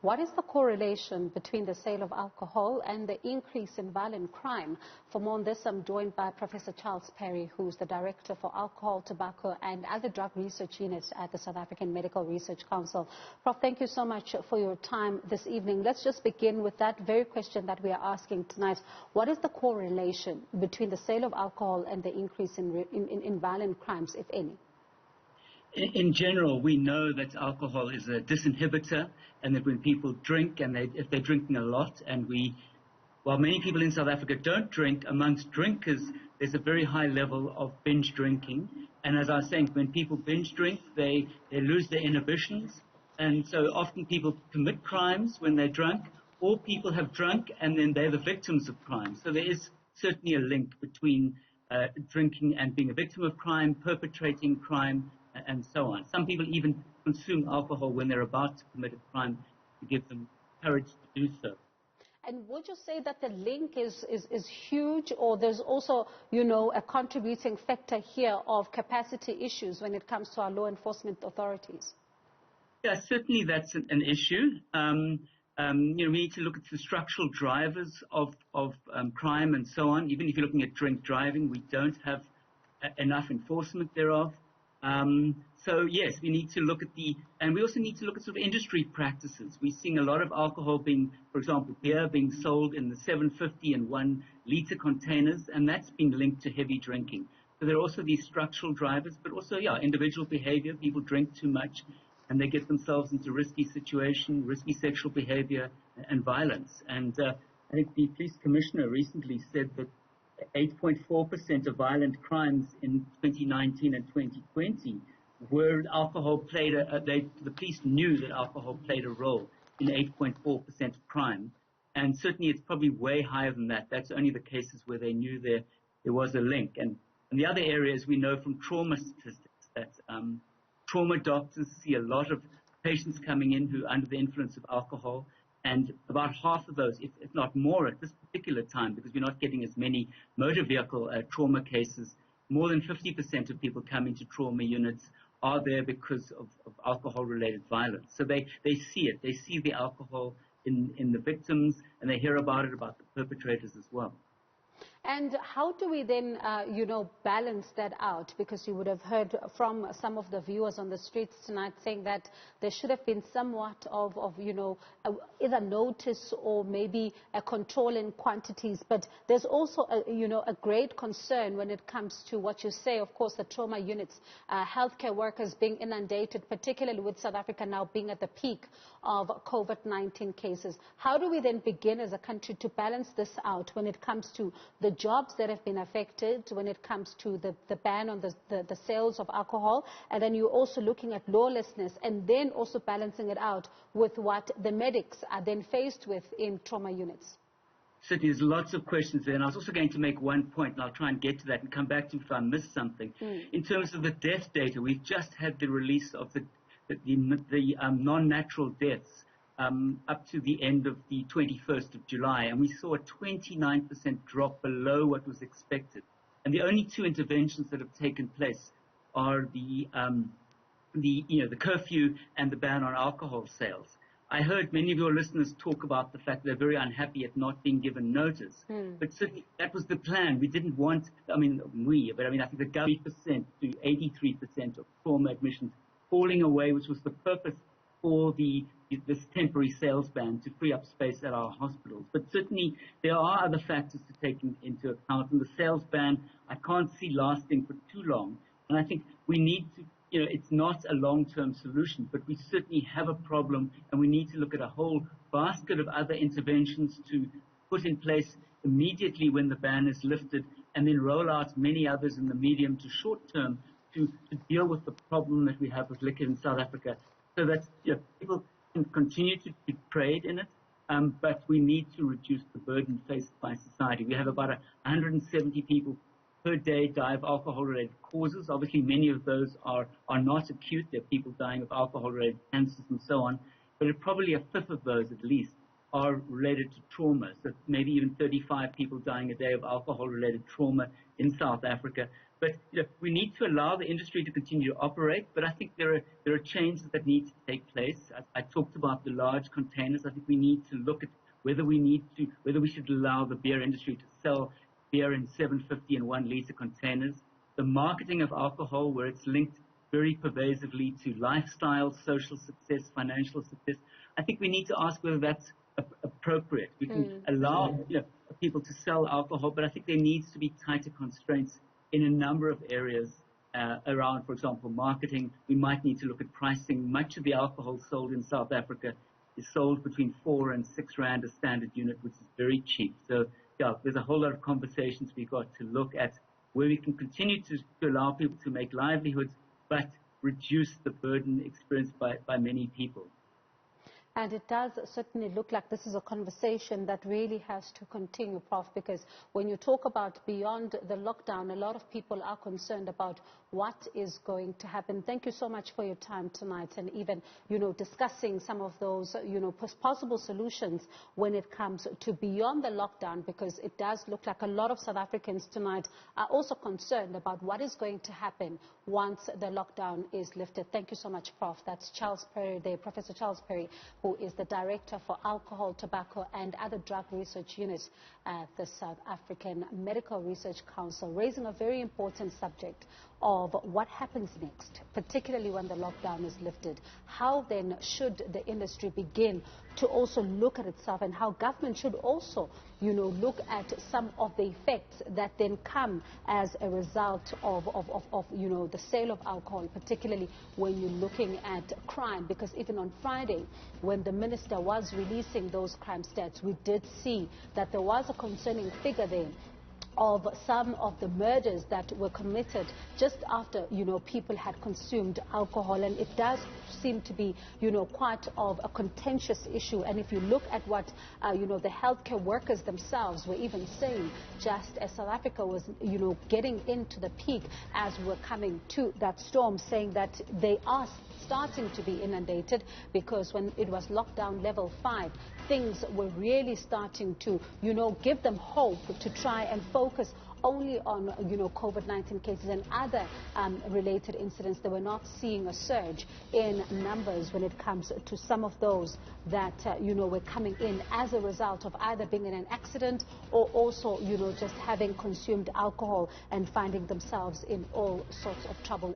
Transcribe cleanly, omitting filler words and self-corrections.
What is the correlation between the sale of alcohol and the increase in violent crime? For more on this, I'm joined by Professor Charles Parry, who's the Director for Alcohol, Tobacco and Other Drug Research Unit at the South African Medical Research Council. Prof, thank you so much for your time this evening. Let's just begin with that very question that we are asking tonight. What is the correlation between the sale of alcohol and the increase in violent crimes, if any? In general, we know that alcohol is a disinhibitor, and that when people drink, and if they're drinking a lot, and while many people in South Africa don't drink, amongst drinkers, there's a very high level of binge drinking. And as I was saying, when people binge drink, they lose their inhibitions. And so often people commit crimes when they're drunk, or people have drunk and then they're the victims of crime. So there is certainly a link between drinking and being a victim of crime, perpetrating crime, and so on. Some people even consume alcohol when they're about to commit a crime to give them courage to do so. And would you say that the link is huge, or there's also, a contributing factor here of capacity issues when it comes to our law enforcement authorities? Yeah, certainly that's an issue. We need to look at the structural drivers of crime and so on. Even if you're looking at drink driving, we don't have enough enforcement thereof. So yes, we need to look at and we also need to look at sort of industry practices. We're seeing a lot of alcohol being, for example, beer being sold in the 750 and 1 liter containers, and that's been linked to heavy drinking. So there are also these structural drivers, but also, individual behavior. People drink too much and they get themselves into risky situation, risky sexual behavior and violence. And I think the police commissioner recently said that 8.4% of violent crimes in 2019 and 2020 where alcohol played the police knew that alcohol played a role in 8.4% of crime. And certainly it's probably way higher than that. That's only the cases where they knew there was a link. And the other areas we know from trauma statistics that trauma doctors see a lot of patients coming in who are under the influence of alcohol. And about half of those, if not more at this particular time, because we're not getting as many motor vehicle trauma cases, more than 50% of people coming to trauma units are there because of alcohol-related violence. So they see it. They see the alcohol in the victims, and they hear about it, about the perpetrators as well. And how do we then, balance that out? Because you would have heard from some of the viewers on the streets tonight saying that there should have been somewhat of either notice or maybe a control in quantities. But there's also, a great concern when it comes to what you say, of course, the trauma units, healthcare workers being inundated, particularly with South Africa now being at the peak of COVID-19 cases. How do we then begin as a country to balance this out when it comes to the jobs that have been affected, when it comes to the ban on the sales of alcohol, and then you're also looking at lawlessness, and then also balancing it out with what the medics are then faced with in trauma units? So there's lots of questions there, and I was also going to make one point, and I'll try and get to that and come back to you if I missed something. In terms of the death data, we've just had the release of the non-natural deaths up to the end of the 21st of July, and we saw a 29% drop below what was expected. And the only two interventions that have taken place are the curfew and the ban on alcohol sales. I heard many of your listeners talk about the fact they're very unhappy at not being given notice. But certainly that was the plan. We didn't want, I think the government 3% to 83% of trauma admissions falling away, which was the purpose for this temporary sales ban to free up space at our hospitals. But certainly there are other factors to take into account, and the sales ban I can't see lasting for too long. And I think we need to, it's not a long-term solution, but we certainly have a problem, and we need to look at a whole basket of other interventions to put in place immediately when the ban is lifted, and then roll out many others in the medium to short term to deal with the problem that we have with liquor in South Africa, so that people can continue to trade in it, but we need to reduce the burden faced by society. We have about 170 people per day die of alcohol-related causes. Obviously, many of those are not acute. There are people dying of alcohol-related cancers and so on, but probably a fifth of those at least are related to trauma. So maybe even 35 people dying a day of alcohol-related trauma in South Africa. But we need to allow the industry to continue to operate. But I think there are changes that need to take place. I talked about the large containers. I think we need to look at whether we should allow the beer industry to sell beer in 750 and 1 liter containers. The marketing of alcohol, where it's linked very pervasively to lifestyle, social success, financial success. I think we need to ask whether that's appropriate. We can allow people to sell alcohol, but I think there needs to be tighter constraints in a number of areas around, for example, marketing. We might need to look at pricing. Much of the alcohol sold in South Africa is sold between 4 and 6 rand a standard unit, which is very cheap. So, there's a whole lot of conversations we've got to look at where we can continue to allow people to make livelihoods, but reduce the burden experienced by many people. And it does certainly look like this is a conversation that really has to continue, Prof, because when you talk about beyond the lockdown, a lot of people are concerned about what is going to happen. Thank you so much for your time tonight, and even, discussing some of those, possible solutions when it comes to beyond the lockdown, because it does look like a lot of South Africans tonight are also concerned about what is going to happen once the lockdown is lifted. Thank you so much, Prof. That's Charles Parry there, Professor Charles Parry, who is the Director for Alcohol, Tobacco and Other Drug Research Unit at the South African Medical Research Council, raising a very important subject of what happens next, particularly when the lockdown is lifted. How then should the industry begin to also look at itself, and how government should also, look at some of the effects that then come as a result of the sale of alcohol, particularly when you're looking at crime. Because even on Friday, when the minister was releasing those crime stats, we did see that there was a concerning figure there of some of the murders that were committed just after, people had consumed alcohol. And it does seem to be, quite of a contentious issue. And if you look at what, the healthcare workers themselves were even saying, just as South Africa was, getting into the peak as we're coming to that storm, saying that they are starting to be inundated, because when it was lockdown level 5, things were really starting to, give them hope to try and focus only on, COVID-19 cases and other related incidents. They were not seeing a surge in numbers when it comes to some of those that, were coming in as a result of either being in an accident or also, just having consumed alcohol and finding themselves in all sorts of trouble.